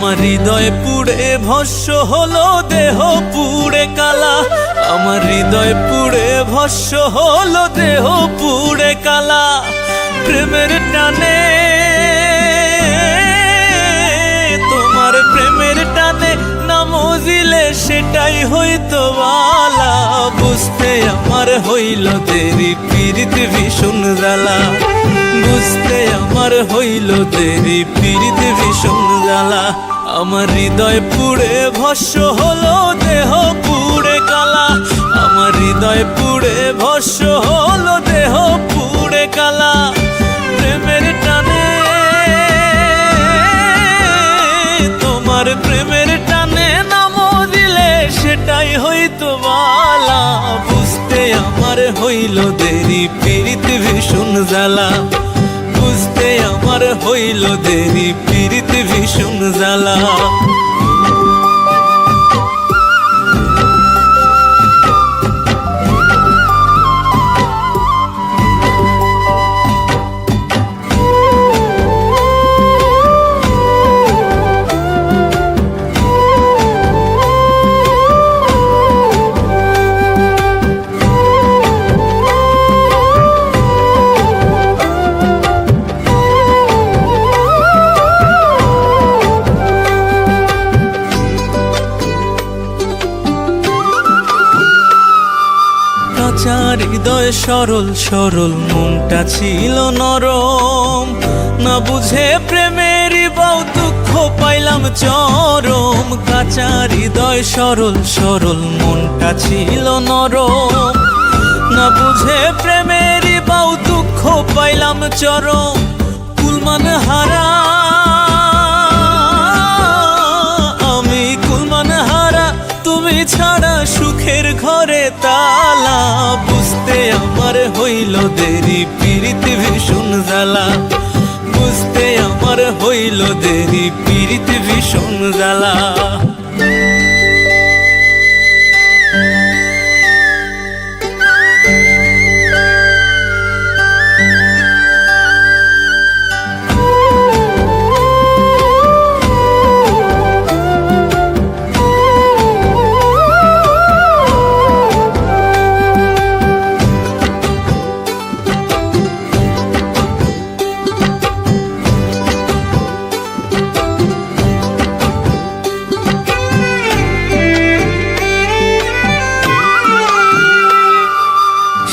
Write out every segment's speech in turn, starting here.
আমার হৃদয় পুড়ে ভস্য হলো, দেহ পুড়ে কালা। আমার হৃদয় পুড়ে ভস্য হলো, দেহ পুড়ে কালা। প্রেমের টানে, তোমার প্রেমের টানে না মজিলে সেটাই হইতো বালা। বুঝতে আমার হইল দেরি, পীড়িত ভীষণ জ্বালা। বুঝতে আমার হইল দেরি, পীড়িত ভীষণ জ্বালা। আমার হৃদয় পুড়ে ভস্য হলো, দেহ পুড়ে কালা। আমার হৃদয় পুড়ে ভস্য হলো, দেহ পুড়ে কালা। প্রেমের টানে, তোমার প্রেমের টানে নাম দিলে সেটাই হইতো বালা। বুঝতে আমার হইল দেরি, পীড়িত ভীষণ জ্বালা। বুঝতে আমার হইল দেরি, পীড়িত ভীষণ জ্বালা। হৃদয় সরল সরল, মনটা ছিল নরম। না বুঝে প্রেমেরই বাউ দুঃখ পাইলাম চরম। কাঁচা হৃদয় সরল সরল, মনটা ছিল নরম। না বুঝে প্রেমেরই বাউ দুঃখ পাইলাম চরম। কুলমান হারা আমি, কুলমান হারা তুমি ছাড়া সুখের ঘরে তালা। বুঝতে আমার হইল দেরি, পীড়িত ভীষণ জ্বালা। বুঝতে আমার হইল দেরি, পীড়িত ভীষণ জ্বালা।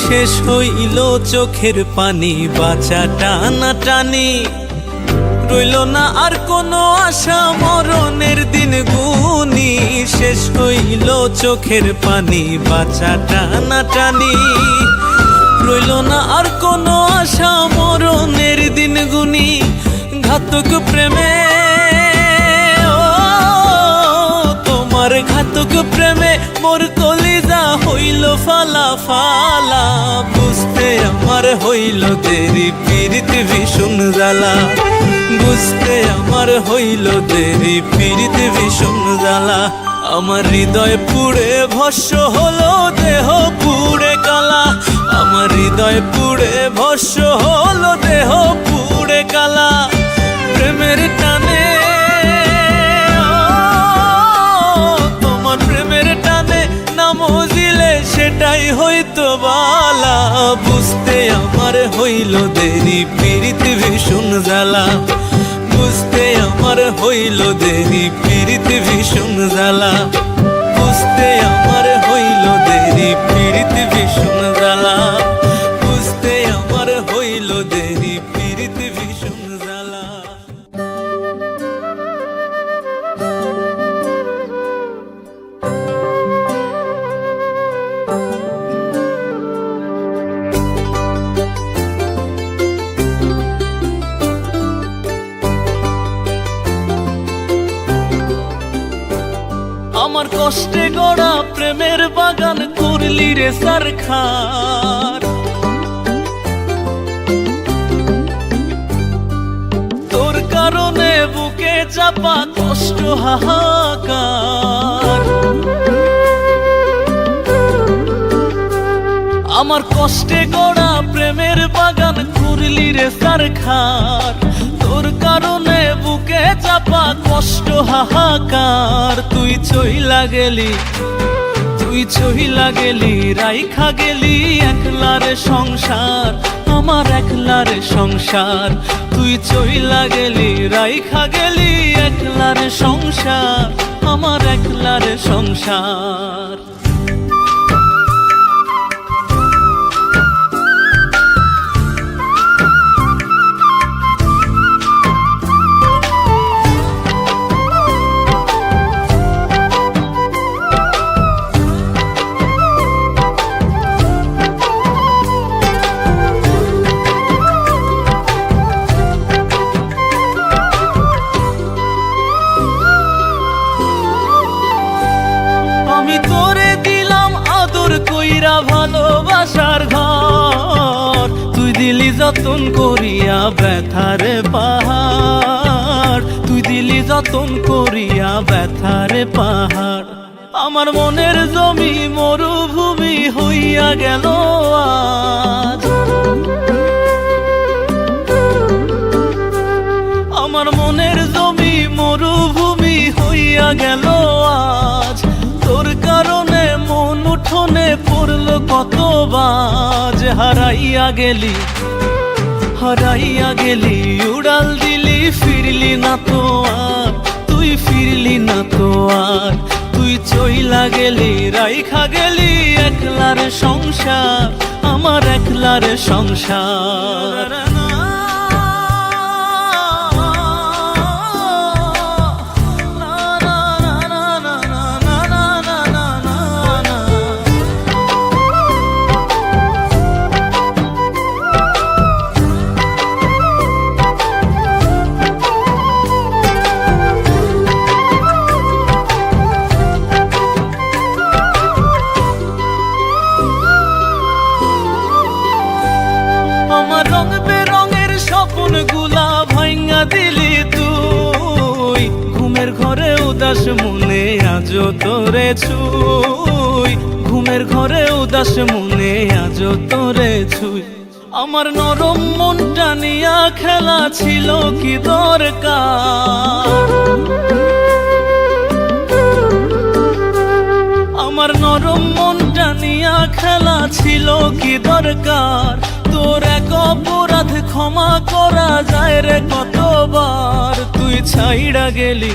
শেষ হইল চোখের পানি, বাঁচা টানা টানি। রইল না আর কোনো আশা, মরণের দিন গুনি। শেষ হইল চোখের পানি, বাঁচা টানা টানি। রইল না আর কোনো আশা, মরণের দিন গুনি। ঘাতক প্রেমে, তোমার ঘাতক প্রেমে মোর কলিজা হইল ফালা ফালা। বুঝতে আমার হইল দেরি, পীড়িত ভীষণ জ্বালা। বুঝতে আমার হইল দেরি, পীড়িত ভীষণ জ্বালা। আমার হৃদয় পুড়ে ভস্য হলো, দেহ পুড়ে কালা। আমার হৃদয় পুড়ে ভস্য হলো, দেহ পুড়ে কালা। প্রেমের টানে, তোমার প্রেমের টানে নাম দিলে সেটাই হইতো বালা। বুঝতে আমার হইল দেরি, পীড়িত ভীষণ জ্বালা। বুঝতে আমার হইল দেরি, পীড়িত ভীষণ জ্বালা। বুঝতে আমার হইল দেরি, পীড়িত ভীষণ জ্বালা। বুঝতে আমার হইল দেরি, পীড়িত ভীষণ জ্বালা। আমার কষ্টে গড়া প্রেমের বাগান করলি রে সারখার। তোর কারণে বুকে চাপা কষ্ট হাহাকার। আমার কষ্টে গড়া প্রেমের বাগান করলি রে সারখার। তোর কারণে বুকে চাপা কষ্ট কষ্ট হাহাকার। তুই চইলা গেলি, তুই চইলা গেলি, রাইখা গেলি একলারে সংসার, আমার একলারে সংসার। তুই চইলা গেলি, রাইখা গেলি একলারে সংসার, আমার একলারে সংসার। ভালোবাসার ঘর তুই দিলি যতন করিয়া ব্যথারে পাহাড়, তুই দিলি যতন করিয়া ব্যথারে পাহাড়। আমার মনের জমি মরুভূমি হইয়া গেল আজ, আমার মনের জমি মরুভূমি হইয়া গেল আজ। তোর কারণে মন উঠোনে পড়ল কত বাজ। হারাইয়া গেলি, হারাইয়া গেলি, উড়াল দিলি, ফিরলি না তো আর, তুই ফিরলি না তো আর। তুই চইলা গেলি, রাইখা গেলি একলার সংসার, আমার একলার সংসার। গুলা ভাঙ্গা দিলি তুই, ঘুমের ঘরে উদাস মনে আজো তোরে ছুই, ঘুমের ঘরে উদাস মনে আজো তোরে ছুই। আমার নরম মনটা নিয়া খেলা ছিল কি দরকার, আমার নরম মনটা নিয়া খেলা ছিল কি দরকার। তোর এক অপরাধ ক্ষমা করা যায় রে কতবার। তুই ছাইড়া গেলি,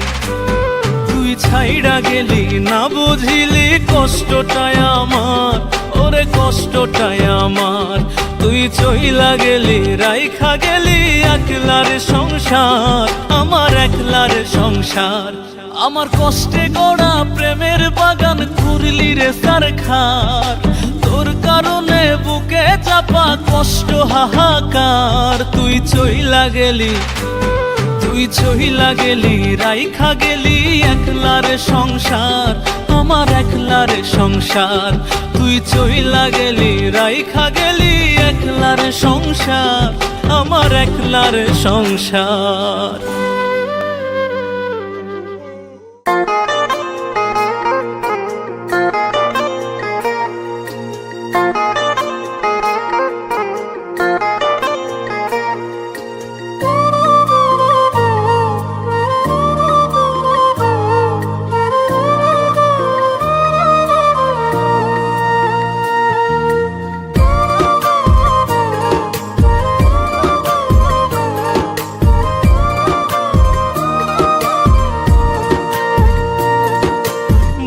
তুই ছাইড়া গেলি, না বুঝিলি কষ্টটাই আমার, ওরে কষ্টটাই আমার। তুই চইলা গেলি, রাইখা গেলি একলার সংসার, আমার একলার সংসার। আমার কষ্টে গড়া প্রেমের বাগান ঘুরলি রে সারখার। তোর কারণে বুকে চাপা কষ্ট হাহাকার। তুই চইলা গেলি, তুই চইলা গেলি, রাইখা গেলি একলার সংসার, আমার একলার সংসার। তুই চইলা গেলি, রাইখা গেলি একলার সংসার, আমার একলার সংসার।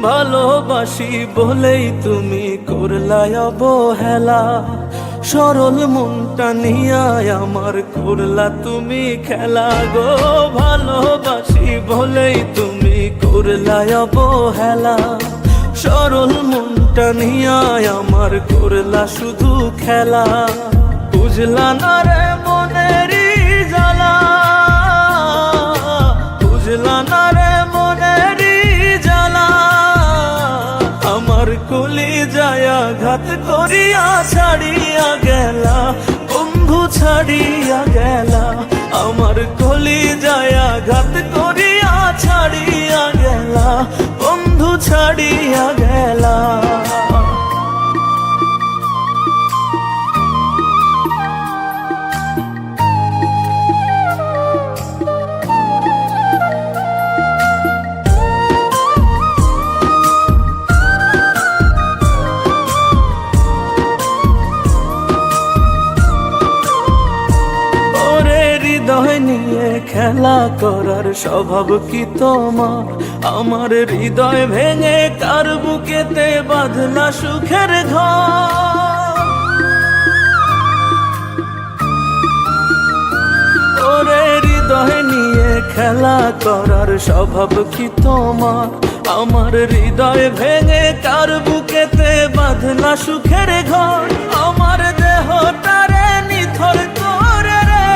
ভালোবাসি বলেই তুমি করলাই অবহেলা, সরল মনটা নিয়া আমার করলা তুমি খেলা গো। ভালোবাসি বলেই তুমি করলাই অবহেলা, সরল মনটা নিয়া আমার করলা শুধু খেলা। বুঝলা না রে মনেরই জ্বালা, বুঝলা না রে মনেরই জ্বালা। আমার কলি যায়া ঘাত করিয়া ছাড়িয়া গেলা, বন্ধু ছাড়িয়া গেলা। আমার কলি যায়া ঘাত করিয়া ছাড়িয়া গেলা, বন্ধু ছাড়িয়া গেলা। হৃদয় নিয়ে খেলা করার স্বভাব কি তোমার? আমার হৃদয় ভেঙে কার বুকেতে বাঁধলা সুখের ঘর? ওরে হৃদয় নিয়ে খেলা করার স্বভাব কি তোমার? আমার হৃদয় ভেঙে কার বুকেতে বাঁধলা সুখের ঘর? আমার দেহটারে নিথর করে রে,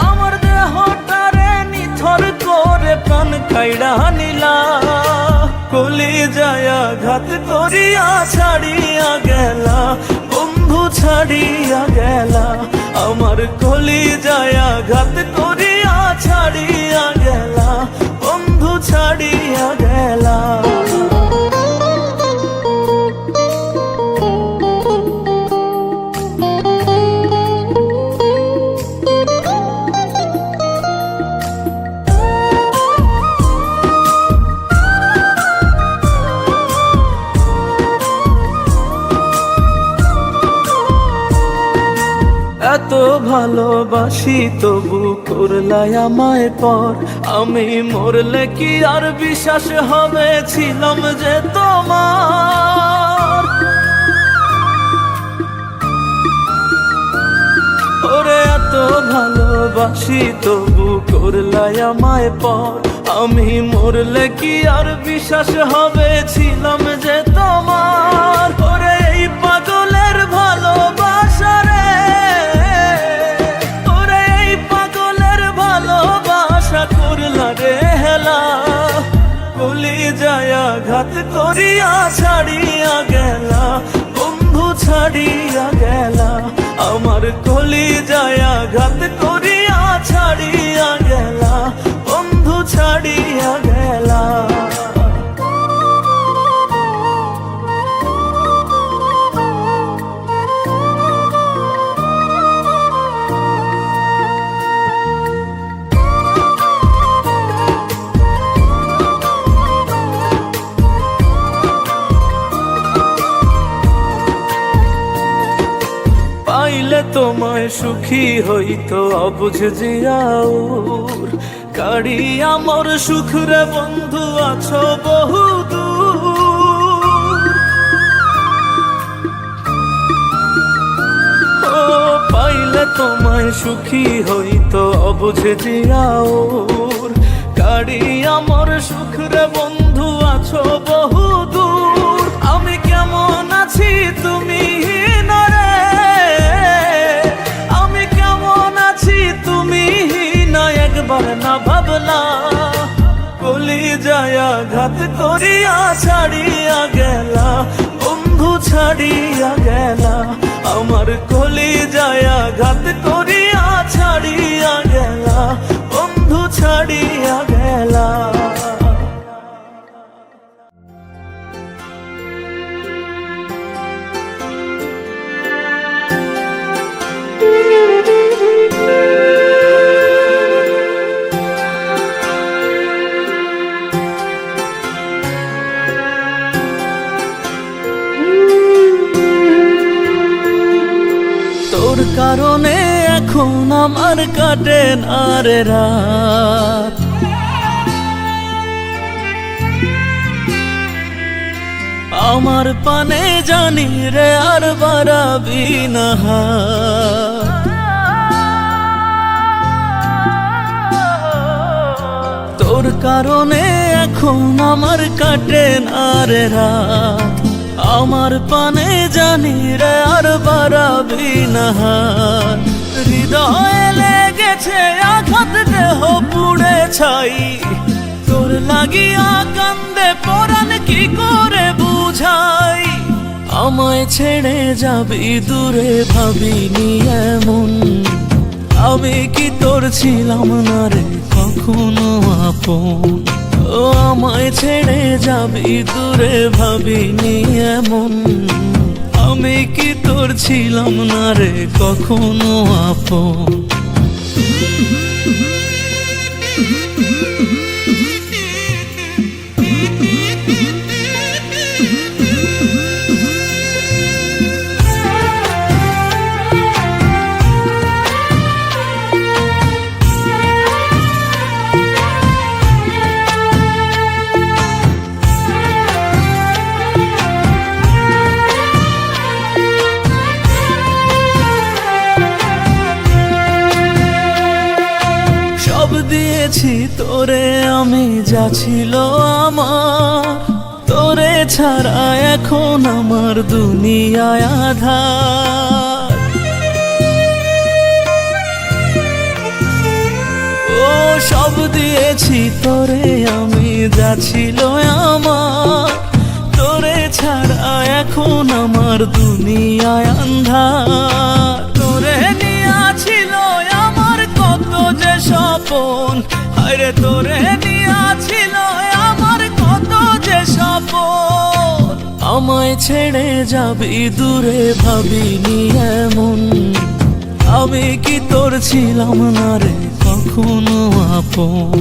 আমার দেহটারে নিথর করে প্রাণ কাইড়া নিলা। কলি যায়া ঘাত করিয়া ছাড়িয়া গেলা, বন্ধু ছাড়িয়া গেলা। আমার কলি যায়া ঘাত করিয়া ছাড়িয়া গেলা, বন্ধু ছাড়িয়া গেলা। এত ভালোবাসি তবু করলাই আমায় পর। আমি মরলে কি আর বিশ্বাস হবে ছিলাম যে তোমার? ওরে এত ভালোবাসি তবু করলাই আমায় পর। আমি মরলে কি আর বিশ্বাস হবে ছিলাম যে তোমার? ওরে এই পাগলের ভালোবাসা রে, করলা রে হেলা। কলি যায়া ঘাত করিয়া ছাড়িয়া গেলা, বন্ধু ছাড়িয়া গেলা। আমার কলি যায়া ঘাত করিয়া ছাড়িয়া গেলা, বন্ধু ছাড়িয়া গেলা। পাইলে তোমায় সুখী হইতো অবুঝ জিয়াউর। কাড়ি আমার সুখ রে বন্ধু আছো বহু দূর। ও পাইলে তোমায় সুখী হইতো অবুঝ জিয়াউর। কাড়ি আমার সুখ রে বন্ধু আছো বহু দূর। আমি কেমন আছি তুমি না রে, আমি কেমন আছি তুমি না একবার না ভাবলা? কলি যায়া ঘাত করিয়া ছাড়িয়া গেলা, বন্ধু ছাড়িয়া গেলা। আমার কলি যায়া ঘাত করিয়া ছাড়িয়া গেলা, বন্ধু ছাড়িয়া গেলা। তোর কারণে এখন আমার কাটে না রে রাত। আমার পানে জানি রে আর বাড়াবি না হাত। তোর কারণে এখন আমার কাটে না রে রাত। আমার পানে জানি রে আর বাড়াবি না হাত। হৃদয়ে লেগেছে আঘাত, দেহ পুড়ে ছাই। তোর লাগিয়া কান্দে পরাণ কি করে বুঝাই? আমায় ছেড়ে যাবি দূরে ভাবিনি এমন। আমি কি তোর ছিলাম না রে কখনো আপন? ও আমায় ছেড়ে যাবি দূরে ভাবিনি এমন। আমি কি তোর ছিলাম না রে কখনো আপন? দিয়েছি তোরে আমি, যা ছিল আমার। তোরে ছাড়া এখন আমার দুনিয়ায় আঁধার। ও সব দিয়েছি তোরে আমি, যা ছিল আমার। তোরে ছাড়া এখন আমার দুনিয়ায় আন্ধার। তোরে নিয়া ছিল আমার কত যে স্বপন, আরে তোরে নিয়া ছিল আমার কত যে স্বপন। আমায় ছেড়ে যাবি দূরে ভাবিনি এমন, আমি কি তোর ছিলাম না রে কখনো আপন।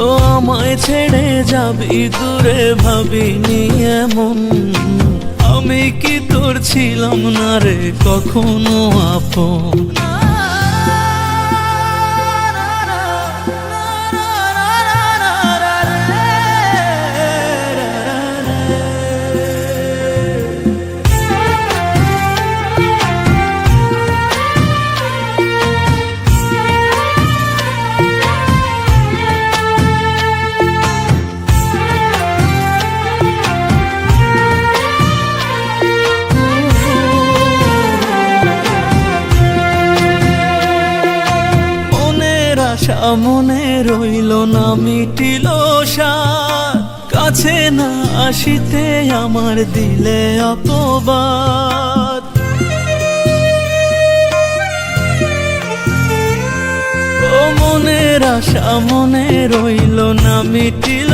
ও আমায় ছেড়ে যাবি দূরে ভাবিনি এমন, আমি কি তোর ছিলাম না রে কখনো আপন। মনে রইল না মিটিল সাথ, কাছে না আসিতে আমার দিলে অপবাদ। ও মনের আশা মনে রইল না মিটিল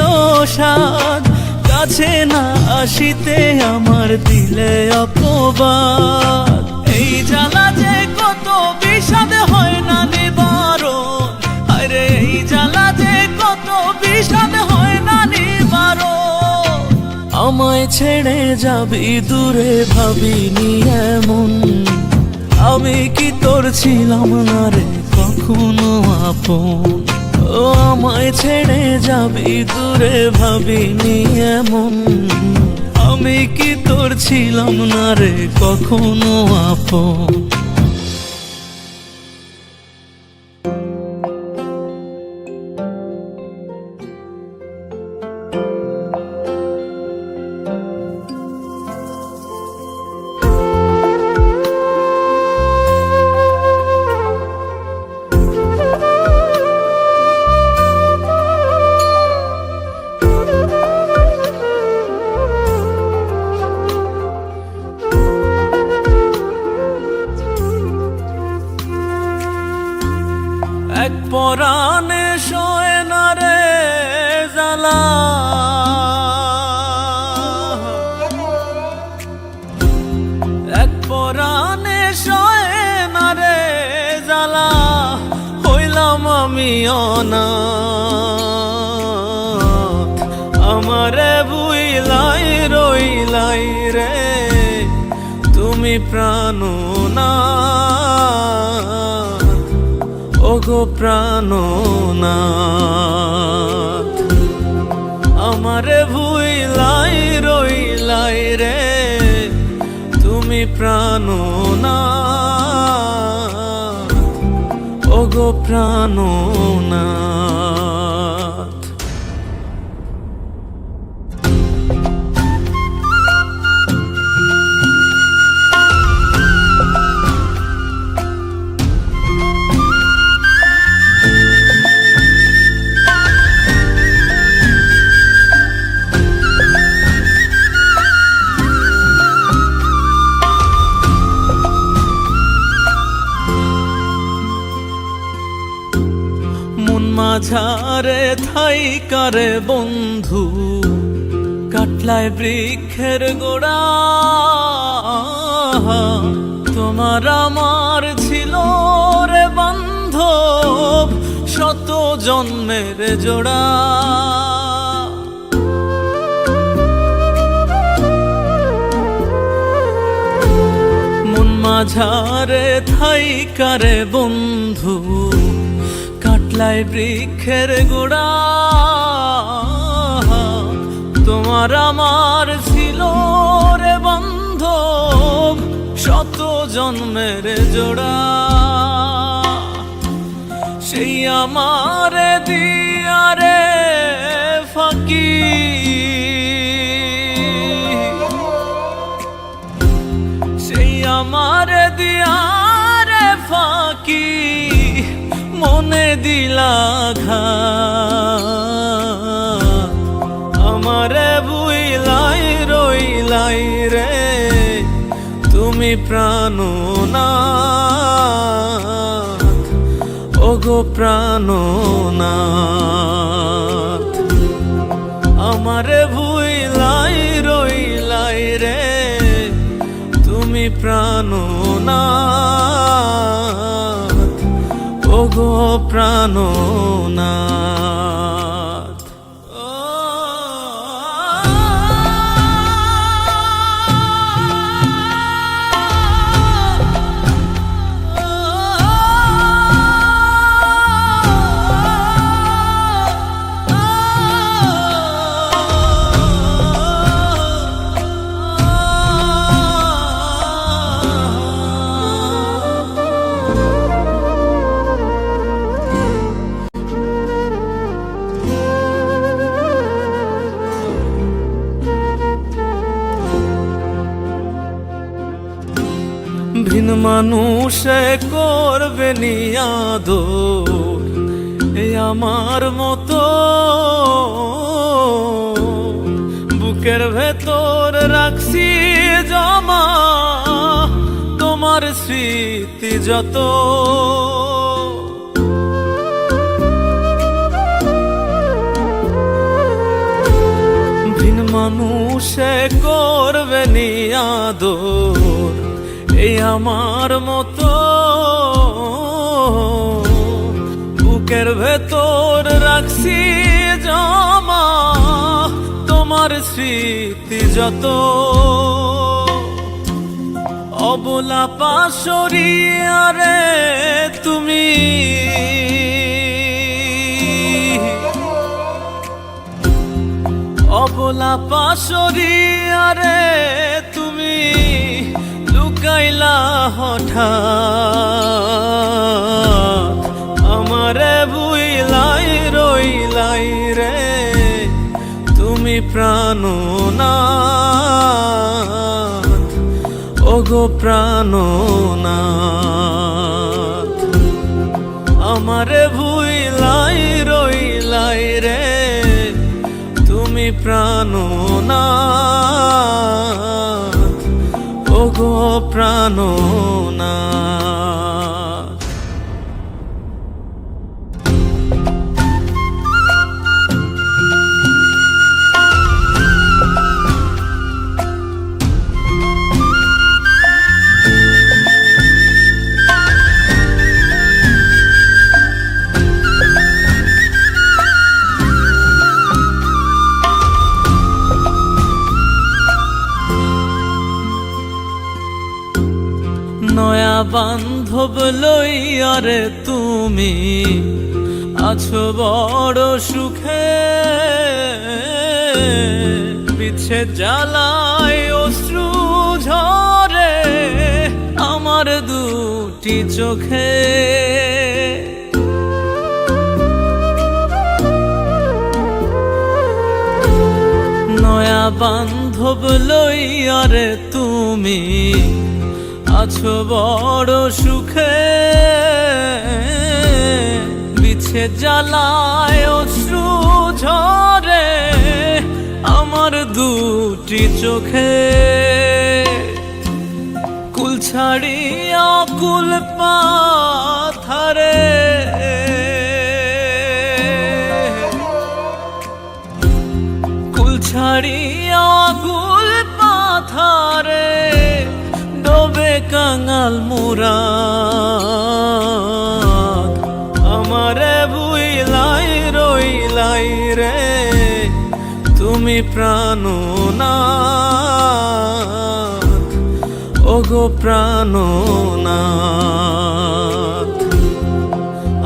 সাথ, কাছে না আসিতে আমার দিলে অপবাদ। এই জ্বালা যে কত বিষাদ হয় না নিবারণ, আরে এই জ্বালা যে কত বিষাদ হয় না নিবারণ। আমায় ছেড়ে যাবি দূরে ভাবিনি এমন, আমি কি তোর ছিলাম না রে কখনো আপন। ও আমায় ছেড়ে যাবি দূরে ভাবিনি এমন, আমি কি তোর ছিলাম না রে কখনো আপন। এক পরাণে শোয় না রে জ্বালা, এক পরাণে শোয় না রে জ্বালা। হইলাম আমি অনাথ, আমারে বুইলাই রইলাই রে তুমি প্রাণনাথ। ওগো প্রাণনাথ, আমারে ভুইলাই রইলাই রে তুমি প্রাণনাথ। ওগো প্রাণনাথ। মাঝারে থাই কারে বন্ধু, কাটলায় বৃক্ষের গোড়া। তোমার আমার ছিল রে বান্ধব, শত জন্মের জোড়া। মন মাঝারে থাই কারে বন্ধু, কাটলায় বৃক্ষের গোড়া। তোমার আমার ছিল রে বান্ধব, শত জন্মের জোড়া। সেই আমারে দিয়ারে ফাঁকি, সেই আমারে দিয়ারে ফাঁকি মনে দিলা ঘাত। আমারে বুইলাই রইলাই রে তুমি প্রাণনাথ, ওগো প্রাণনাথ। আমারে ভুইলাই রইলাই রে তুমি প্রাণনাথ, ওগো প্রাণনাথ। ভিন মানুষে করবে নিয়াদর এই আমার মতো, বুকের ভেতর রাখছি জমা তোমার স্মৃতি যত। ভিন মানুষে করবে নিয়াদর এই আমার মতো, বুকের ভেতর রাখছি জমা তোমার স্মৃতি যত। অবলা পাশরিয়ারে তুমি, অবলা পাশরিয়ারে তুমি লুকাইলা হঠাৎ। আমারে ভুইলাই রইলাই রে তুমি প্রাণনাথ, ওগো প্রাণনাথ। আমারে ভুইলাই রইলাই রে তুমি প্রাণনাথ, ওগো প্রাণনাথ। নয়া বান্ধব লইয়ারে তুমি আছো বড় সুখে, বিচ্ছেদ জ্বালায় অশ্রু ঝরে আমার দুটি চোখে। নয়া বান্ধব লইয়ারে তুমি আছো বড় সুখে, বিচ্ছেদ জ্বালায় অশ্রু ঝরে আমার দুটি চোখে। কুল ছাড়িয়া কুল পাথারে, কুল ছাড়িয়া কুল পাথারে ডোবে কাঙাল মুরাদ। আমারে ভুইলাই রইলাই রে তুমি প্রাণনাথ, ওগো প্রাণনাথ।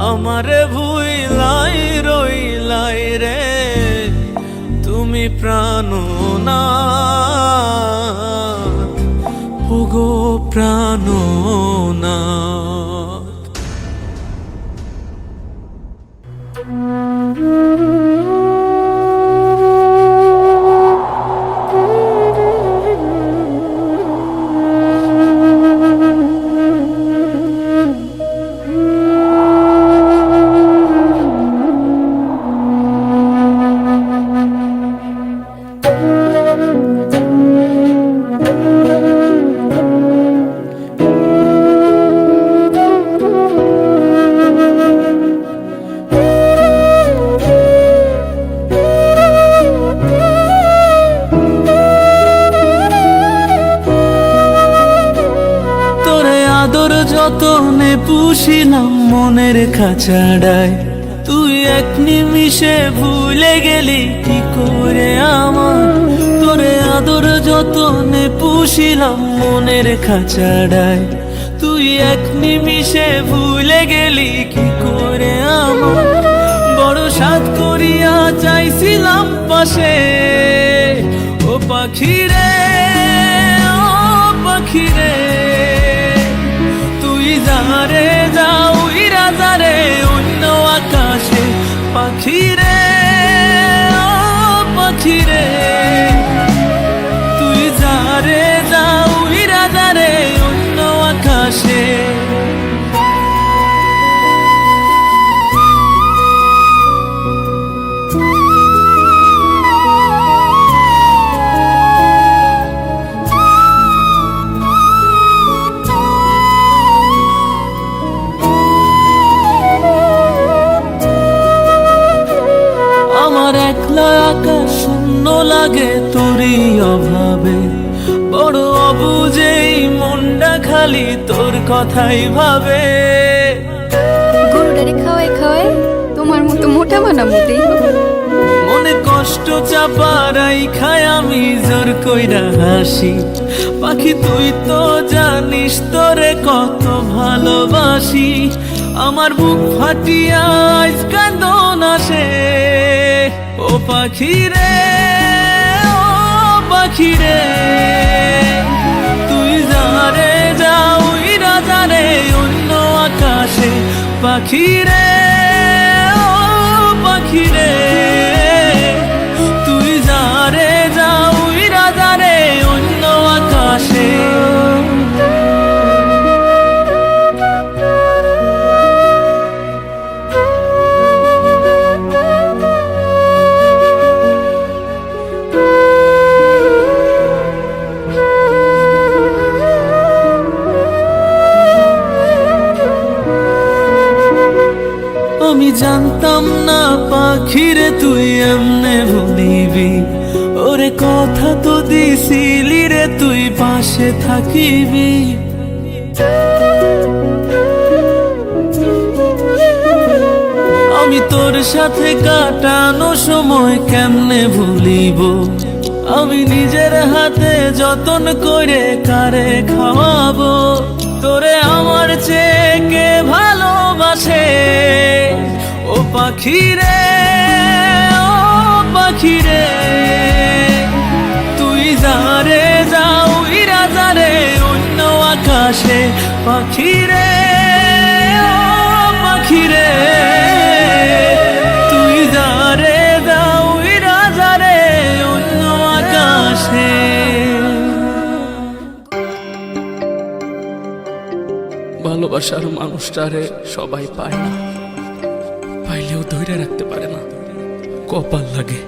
আমারে ভুইলাই রইলাই রে তুমি প্রাণনাথ, ওগো প্রাণনাথ। যতনে পুষিলাম মনের খাঁচাড়ায়, তুই এক নিমিষে ভুলে গেলি কি করে আমার। তোরে আদর যতনে পুষিলাম মনের খাঁচাড়ায়, তুই এক নিমিষে ভুলে গেলি কি করে আমার। বড় সাধ করিয়া চাইছিলাম পাশে, ও পাখিরে ও পাখিরে, যারে যাও ইরাজারে অন্য আকাশে। পাখিরে ও পাখিরে, তুই যারে যাও ইরাজারে অন্য আকাশে। আকাশ শূন্য লাগে তোরই অভাবে, বড় অবুঝেই মনটা খালি তোর কথাই ভাবে। গরুটারে খাওয়াই খাওয়াই তোমার মতো মোটা বানাবো দেখো। মনে কষ্ট চাপারাই খায় আমি জোর কইরা হাসি। পাখি তুই তো জানিস তোরে কত ভালোবাসি, আমার বুক ফাটিয়া আজ কান্দন আসে। ও পাখিরে ও পাখিরে, তুই যারে যাও ইরাজারে অন্য আকাশে। পাখিরে ও পাখিরে, তুই যারে যাও ইরাজারে অন্য আকাশে। আমি জানতাম না পাখিরে তুই এমনে ভুলিবি, ওরে কথা তো দিছিলি রে তুই পাশে থাকিবি। আমি তোর সাথে কাটানো সময় কেমনে ভুলিব, আমি নিজের হাতে যতন করে কারে খাওয়াবো। তোরে আমার চেয়ে কে ভালোবাসে, ও পাখিরে ও পাখিরে, তুই যারে যাও ইরাজারে অন্য আকাশে। পাখিরে ও পাখিরে, তুই যারে যাও ইরাজারে অন্য আকাশে। ভালোবাসার মানুষটারে সবাই পায় না, পাইলেও ধরে রাখতে পারে না, কপাল লাগে।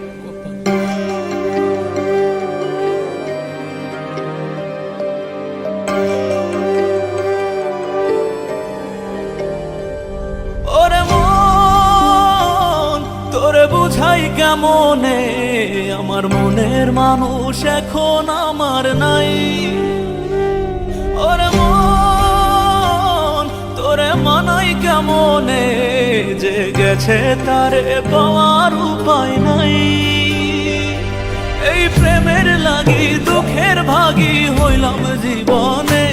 ওরে মন তোরে বুঝাই কেমনে, আমার মনের মানুষ এখন আমার নাই। ওরে মন তোরে মানাই কেমনে, যে গেছে তারে পাওয়ার উপায় নাই। এই প্রেমের লাগি দুঃখের ভাগী হইলাম জীবনে,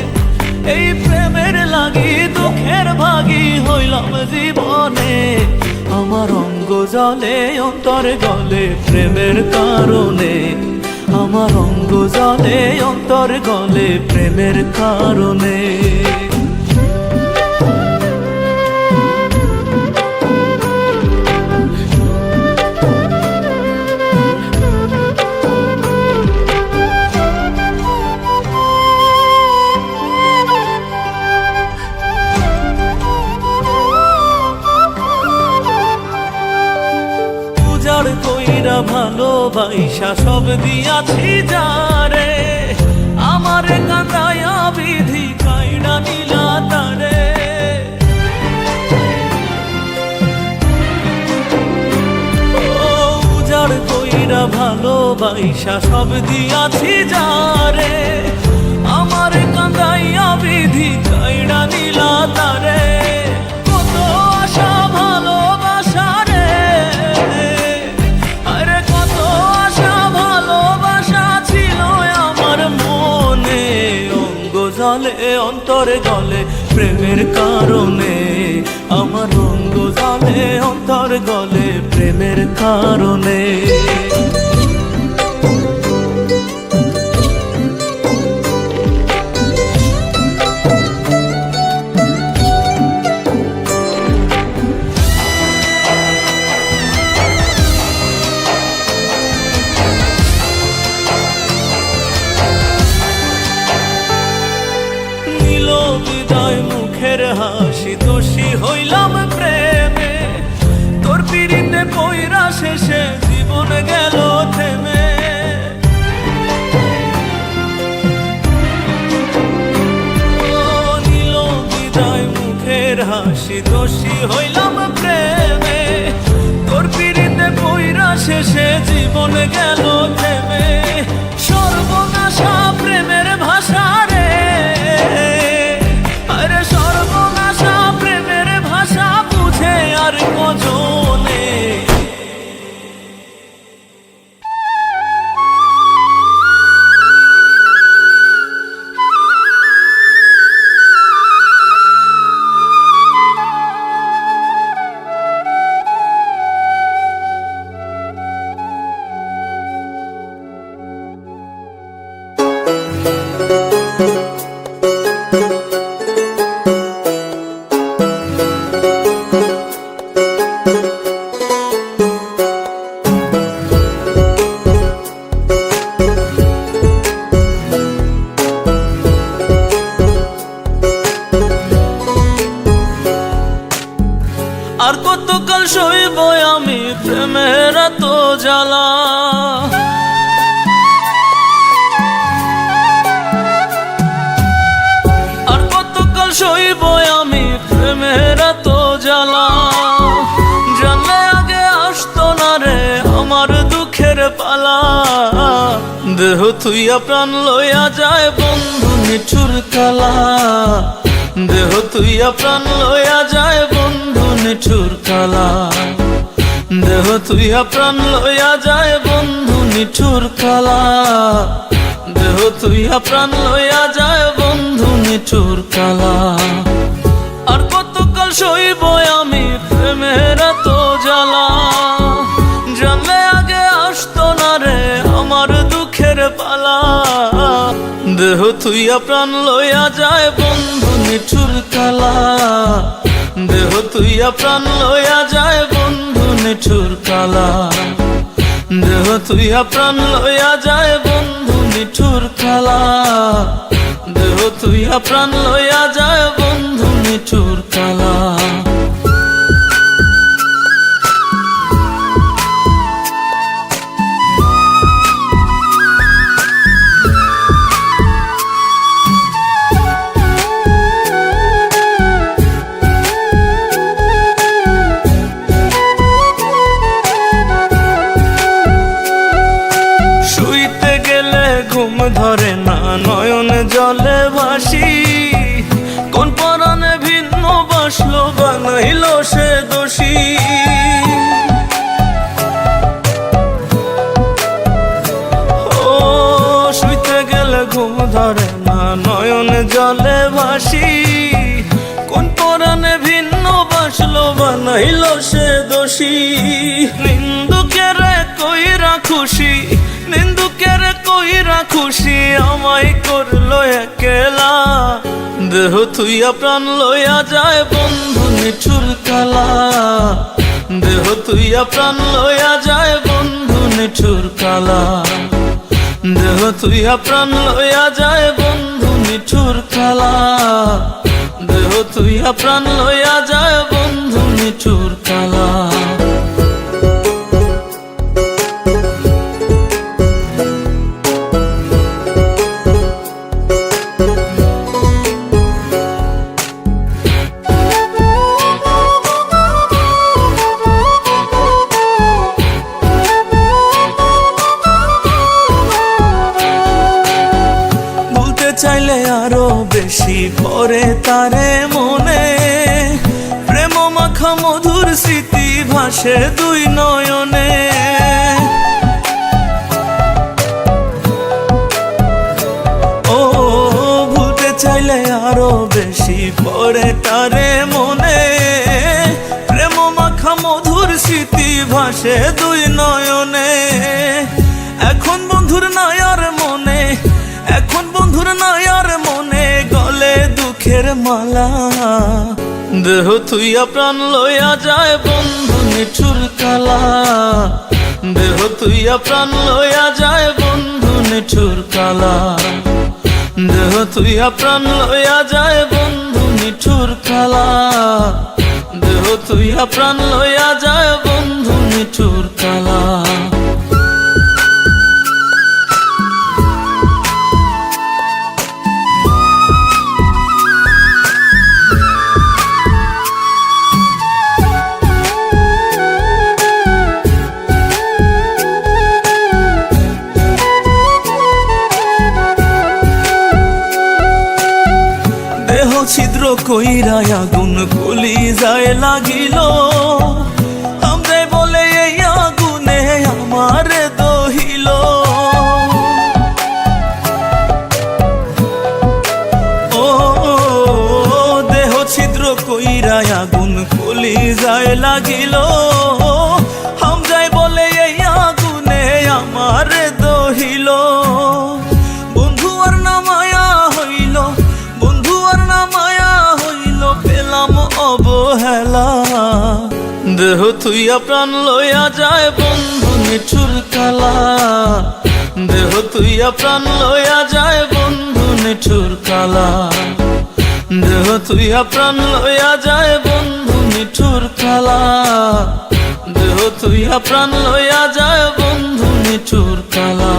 এই প্রেমের লাগি দুঃখের ভাগী হইলাম জীবনে। আমার অঙ্গ জলে অন্তর গলে প্রেমের কারণে, আমার অঙ্গ জলে অন্তর গলে প্রেমের কারণে। কইরা ভালোবাসা সব দিয়াছি যারে, আমারে কাঁদাইয়া বিধি কাইড়া নিলা তারে। উজাড় কইরা ভালোবাসা সব দিয়াছি যারে, আমারে কাঁদাইয়া বিধি কাইড়া নিলা তারে। কত আশা ভালোবাসা রে, আরে কত আশা ভালোবাসা ছিল আমার মনে, অঙ্গ জলে অন্তরে গলে প্রেমের কারণে, আমার অঙ্গ জলে অন্তর গলে প্রেমের কারণে। বিদায় মুখের হাসি, দোষী হইলাম প্রেমে, তোর পিড়িতে পইরা শেষে জীবন গেল থেমে। নিল বিদায় মুখের হাসি, দোষী হইলাম প্রেমে, তোর পিড়িতে পইরা শেষে জীবন গেল থেমে। সর্বনাশা প্রেমের ভাষা রে, আরে সর্বনাশা প্রেমের ভাষা বুঝে আর কজনে। আর কতকাল সইব আমি প্রেমের এত জ্বালা, আর কতকাল সইব আমি প্রেমের এত জ্বালা। জানলে আগে আসতো না রে আমার দুঃখের পালা, দেহ থুইয়া প্রাণ লইয়া যায় বন্ধু নিঠুর কালা, দেহ তুইয়া প্রাণ লইয়া যায় বন্ধু নিঠুর কালা, দেহ তুইয়া প্রাণ লইয়া যায় বন্ধু নিঠুর কালা, দেহ তুইয়া প্রাণ লইয়া যায় বন্ধু নিঠুর কালা। আর কতকাল সইব আমি প্রেমের এত জ্বালা, জানলে আগে আসতো না রে আমার দুঃখের পালা, দেহ তুইয়া প্রাণ লইয়া যায় বন্ধু নিঠুর কালা, দেহ তুইয়া প্রাণ লইয়া যায় বন্ধু নিঠুর কালা, দেহ তুইয়া প্রাণ লইয়া যায় বন্ধু নিঠুর কালা, দেহ তুইয়া প্রাণ লইয়া যায় বন্ধু নিঠুর কালা। ঘুম ধরে না নয়ন জলে ভাসি, কোন পরাণে ভিন্ন বাসলো বানাইল সে দোষী। ও শুইতে গেলে ঘুম ধরে না নয়ন জলে ভাসি, কোন পরাণে ভিন্ন বাসলো বানাইল সে দোষী। নিন্দুকের কইরা খুশি, নিন্দুকের কইরা খুশি আমায় করলো একলা, দেহ তুইয়া প্রাণ লইয়া যায় বন্ধু নিঠুর কালা, দেহ তুইয়া প্রাণ লইয়া যায় বন্ধু নিঠুর কালা, দেহ তুইয়া প্রাণ লইয়া যায় বন্ধু নিঠুর কালা, দেহ তুইয়া প্রাণ লইয়া যায় বন্ধু নিঠুর কালা। মধুর স্মৃতি ভাসে দুই নয়নে। ও ভুলতে চাইলে আরো বেশি পড়ে তারে মনে, প্রেম মাখা মধুর স্মৃতি ভাসে দুই নয়নে। এখন বন্ধুর নাই আর মনে, এখন বন্ধুর নাই আর মনে, গলে দুঃখের মালা। দেহ তুইয়া প্রাণ লইয়া যায় বন্ধু নিঠুর কালা, দেহ তুইয়া প্রাণ লইয়া যায় বন্ধু নিঠুর কালা, দেহ তুইয়া প্রাণ লইয়া যায় বন্ধু নিঠুর কালা, দেহ তুইয়া প্রাণ লইয়া যায় বন্ধু নিঠুর কালা। দেহ ছিদ্র কইরা আগুন কলি যায় লাগিল, আমরাই বলে এই আগুনে আমারে দহিল। ও দেহ ছিদ্র কইরা আগুন কলি যায় লাগিল, আমরাই বলে এই আগুনে আমারে দহিল। বন্ধু আর না মায়া হইল, বন্ধু আর না মায়া হইল, পেলাম অবহেলা। দেহ তুইয়া প্রাণ লইয়া যায় বন্ধু নিঠুর কালা, দেহ তুইয়া প্রাণ লইয়া যায় বন্ধু নিঠুর কালা, দেহ তুইয়া প্রাণ লইয়া যায় বন্ধু নিঠুর কালা, দেহ তুইয়া প্রাণ লইয়া যায় বন্ধু নিঠুর কালা।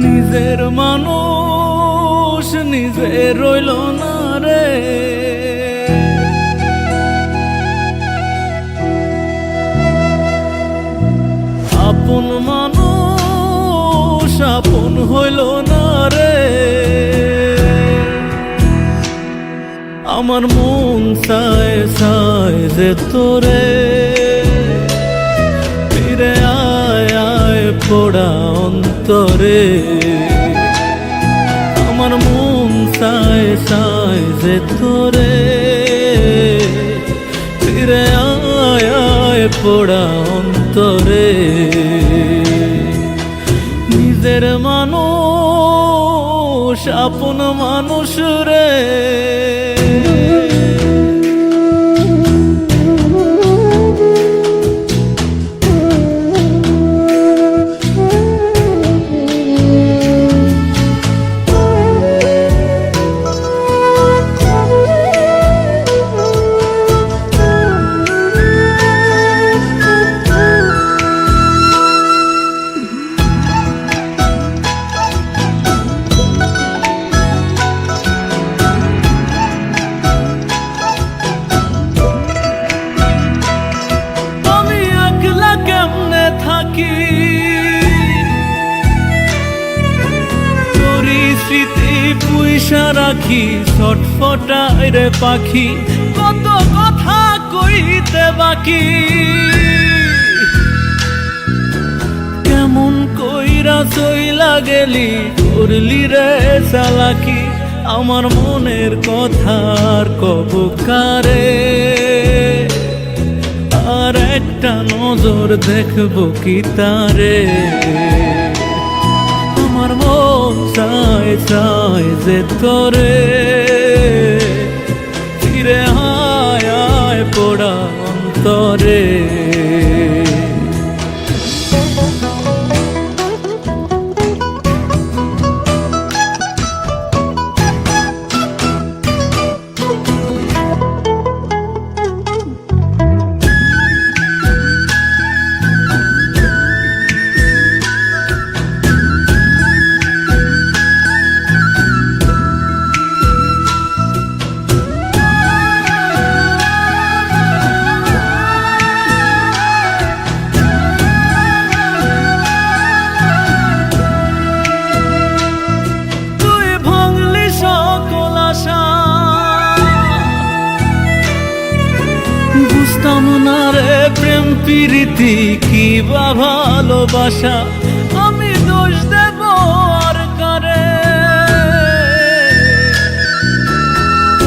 নিজের মানুষ নিজে রইল না রে, আপন মানুষ আপন হইল না রে। আমার মন চায় চায় যে তোরে, ফিরে আয় আয় পোড়া অন্তরে। আমার মন চায় চায় যে তোরে, ফিরে আয় আয় পোড়া অন্তরে। নিজের মানুষ আপন মানুষ রে। স্মৃতি পুইসা রাখি ছটফটায় রে পাখি, কত কথা কইতে বাকি। কেমন কইরা চইলা গেলি করলি রে চালাকি, আমার মনের কথার কব কারে। আর একটা নজর দেখবো কি তারে। আমার মন চায় চায় যে তোরে, ফিরে আয় আয় পোড়া অন্তরে। প্রীতি কি বা ভালোবাসা, আমি দোষ দেব আর কারে?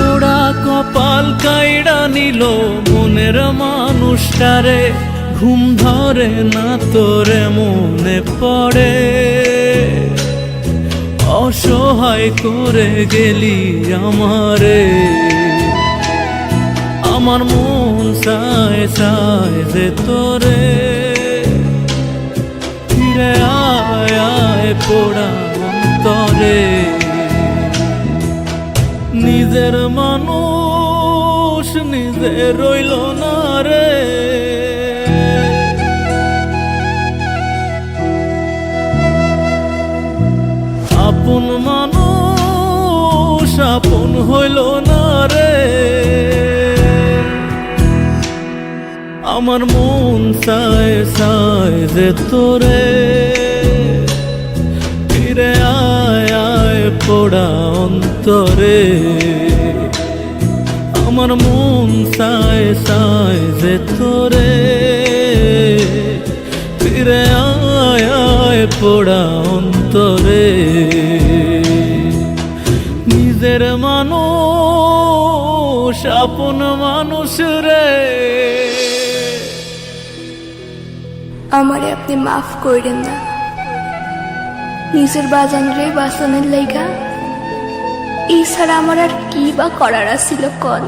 ওরা কপাল কাইড়া নিল মনের মানুষটারে, ঘুম ধরে না তোরে মনে পড়ে, অসহায় করে গেলি আমারে। আমার মন চায় চায় যে তোরে, ফিরে আয় আয় পোড়া অন্তরে। নিজের মানুষ নিজে রইল না রে, আপন মানুষ আপন হইল না রে। আমার মন চায় চায় যে তোরে, ফিরে আয় আয় পোড়া অন্তরে। আমার মন চায় চায় যে তোরে, ফিরে আয় আয় পোড়া অন্তরে। নিজের মানুষ আপন মানুষ রে। আমারে আপনি মাফ কইরেন না, নিজের বাজান রে বাঁচানোর লাইগা এই ছাড়া আমার আর কি বা করার আছিল কন?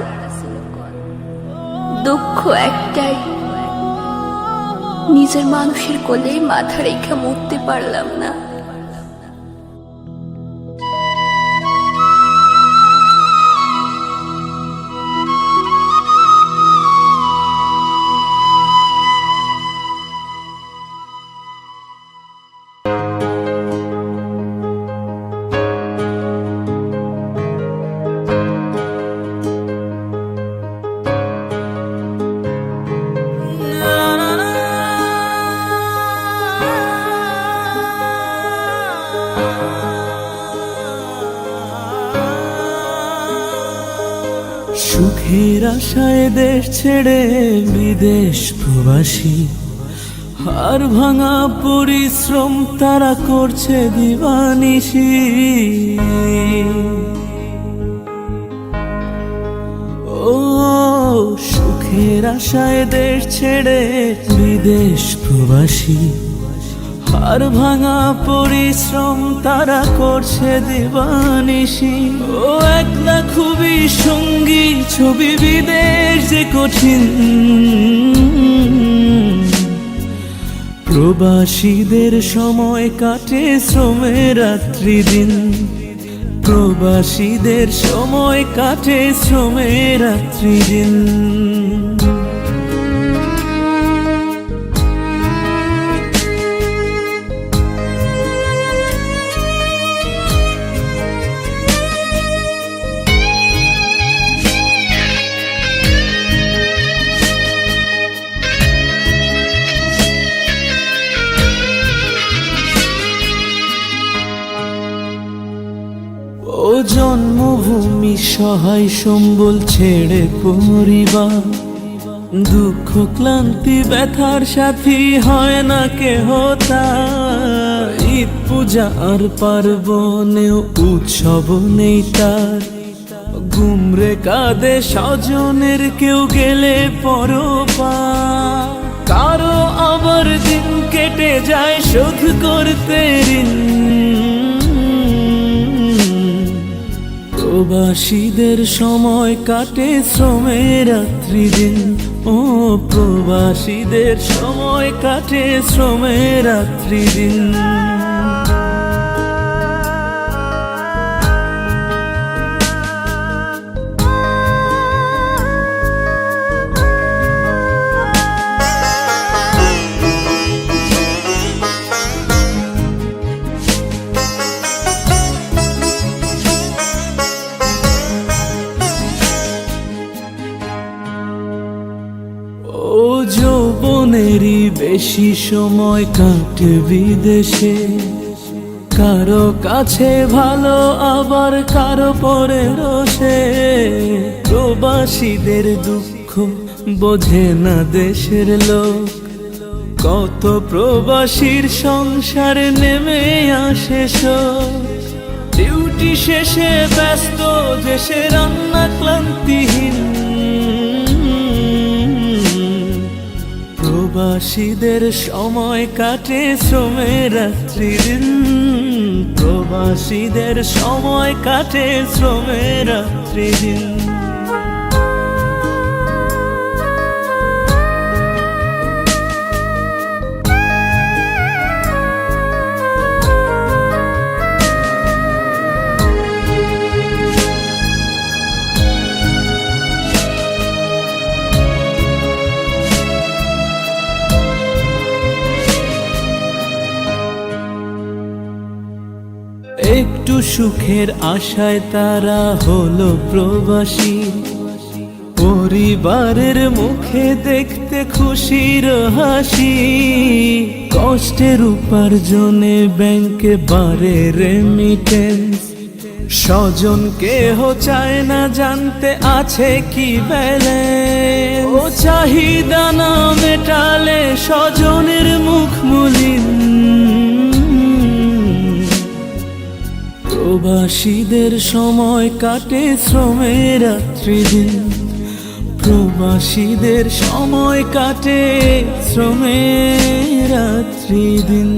দুঃখ একটাই, নিজের মানুষের কোলে মাথা রেখা মরতে পারলাম না। সুখের আশায় দেশ ছেড়ে বিদেশ প্রবাসী, হার ভাঙা পরিশ্রম তারা করছে দিবানিশি। ও সুখের আশায় দেশ ছেড়ে বিদেশ প্রবাসী, হার ভাঙা পরিশ্রম তারা করছে দিবানিশি। ও একলা খুবই সঙ্গী ছবি বিদেশ যে কঠিন, প্রবাসীদের সময় কাটে শ্রমে রাত্রি দিন, প্রবাসীদের সময় কাটে শ্রমে রাত্রি দিন। ও জন্মভূমি সহায় সম্বল ছেড়ে পরিবার, দুঃখ ক্লান্তি ব্যথার সাথী হয় না কেহ তার। ঈদ পূজা আর পার্বণেও উৎসব নেই তার, গুমরে কাঁদে স্বজনের কেউ গেলে পরপার। কারো আবার দিন কেটে যায় শোধ করতে ঋণ, প্রবাসীদের সময় কাটে শ্রমে রাত্রি দিন। ও প্রবাসীদের সময় কাটে শ্রমে রাত্রি দিন। ও যৌবনেরই বেশি সময় কাটে বিদেশে, কারো কাছে ভালো আবার কারো পরে রোষে। প্রবাসীদের দুঃখ বোঝে না দেশের লোক, কত প্রবাসীর সংসারে নেমে আসে শোক। ডিউটি শেষে ব্যস্ত দেশে রান্না ক্লান্তিহীন। প্রবাসীদের সময় কাটে শ্রমের রাত্রি দিন। প্রবাসীদের সময় কাটে শ্রমের রাত্রি দিন। একটু সুখের আশায় তারা হলো প্রবাসী। পরিবারের মুখে দেখতে খুশির হাসি। কষ্টের উপার্জনে ব্যাংকে বাড়ে রেমিটেন্স। স্বজন কেহ চায় না জানতে আছে কি ব্যালেন্স। ও চাহিদা না মেটালে স্বজনের মুখ মলিন। প্রবাসীদের সময় কাটে শ্রমের রাত্রি দিন। প্রবাসীদের সময় কাটে শ্রমের রাত্রি দিন।